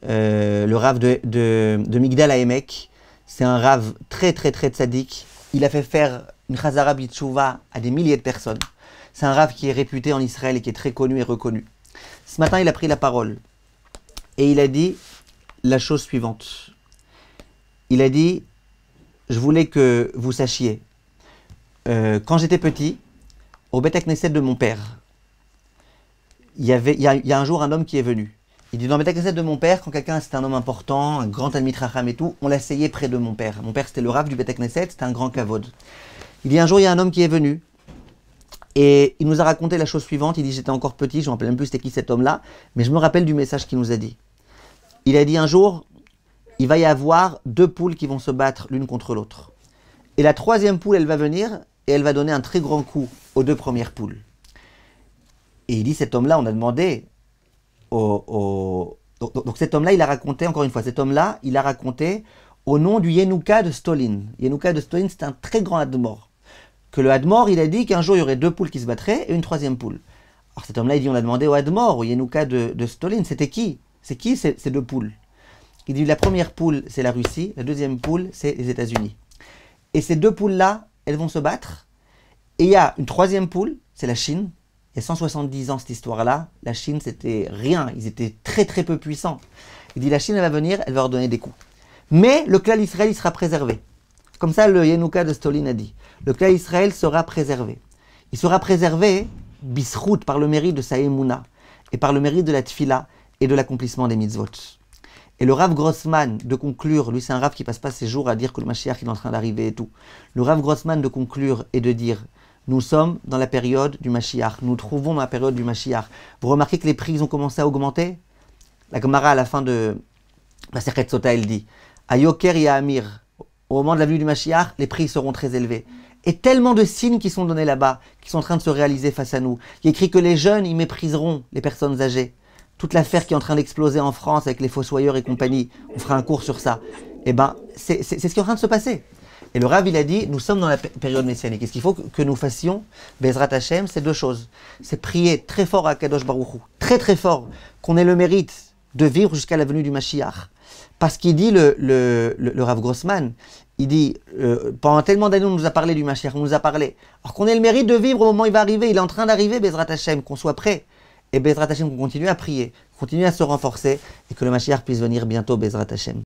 le Rav de Migdal HaEmek. C'est un Rav très, très, très tzaddik. Il a fait faire une Chazara B'Teshuvah à des milliers de personnes. C'est un Rav qui est réputé en Israël et qui est très connu et reconnu. Ce matin, il a pris la parole. Et il a dit la chose suivante. Il a dit, je voulais que vous sachiez, quand j'étais petit, au Beth Knesset de mon père, il y a un jour un homme qui est venu. Il dit, dans le Beth Knesset de mon père, quand quelqu'un c'était un homme important, un grand Talmid Chacham et tout, on l'asseyait près de mon père. Mon père c'était le Rav du Beth Knesset, c'était un grand kavod. Il dit, un jour il y a un homme qui est venu, et il nous a raconté la chose suivante. Il dit, j'étais encore petit, je ne me rappelle même plus c'était qui cet homme-là, mais je me rappelle du message qu'il nous a dit. Il a dit un jour, il va y avoir 2 poules qui vont se battre l'une contre l'autre. Et la 3e poule, elle va venir et elle va donner un très grand coup aux 2 premières poules. Et il dit, cet homme-là, on a demandé Donc cet homme-là, il a raconté, encore une fois, cet homme-là, il a raconté au nom du Yenouka de Stolin. Yenouka de Stolin, c'est un très grand Admor. Que le Admor, il a dit qu'un jour, il y aurait 2 poules qui se battraient et une 3e poule. Alors cet homme-là, il dit, on a demandé au Admor, au Yenouka de Stolin, c'était qui? C'est qui ces 2 poules? Il dit, la première poule, c'est la Russie, la 2e poule, c'est les États-Unis. Et ces 2 poules-là, elles vont se battre. Et il y a une 3e poule, c'est la Chine. Il y a 170 ans, cette histoire-là, la Chine, c'était rien. Ils étaient très, très peu puissants. Il dit, la Chine, elle va venir, elle va leur donner des coups. Mais le clan Israël, il sera préservé. Comme ça, le Yenouka de Stolin a dit. Le clan Israël sera préservé. Il sera préservé, bisrout, par le mérite de sa émouna, et par le mérite de la tfila, et de l'accomplissement des mitzvot. Et le Rav Grossman de conclure, lui c'est un Rav qui passe pas ses jours à dire que le Mashiach est en train d'arriver et tout. Le Rav Grossman de conclure et de dire, nous sommes dans la période du Mashiach, nous trouvons dans la période du Mashiach. Vous remarquez que les prix ont commencé à augmenter? La Gemara à la fin de la Sechet Sota, elle dit, à Yoker et à Amir, au moment de la venue du Mashiach, les prix seront très élevés. Et tellement de signes qui sont donnés là-bas, qui sont en train de se réaliser face à nous. Il est écrit que les jeunes, ils mépriseront les personnes âgées. Toute l'affaire qui est en train d'exploser en France avec les fossoyeurs et compagnie, on fera un cours sur ça. Eh bien, c'est ce qui est en train de se passer. Et le Rav, il a dit, nous sommes dans la période messianique. Et ce qu'il faut que nous fassions, Be'ezrat Hashem, c'est 2 choses. C'est prier très fort à Kadosh Baruch Hu, très très fort, qu'on ait le mérite de vivre jusqu'à la venue du Mashiach. Parce qu'il dit, le Rav Grossman, il dit, pendant tellement d'années, on nous a parlé du Mashiach, on nous a parlé. Alors qu'on ait le mérite de vivre au moment où il va arriver, il est en train d'arriver, Bezrat Hashem, qu'on soit prêt. Et Bezrat Hashem, qu'on continue à prier, qu'on continue à se renforcer, et que le Mashiach puisse venir bientôt, Bezrat Hashem.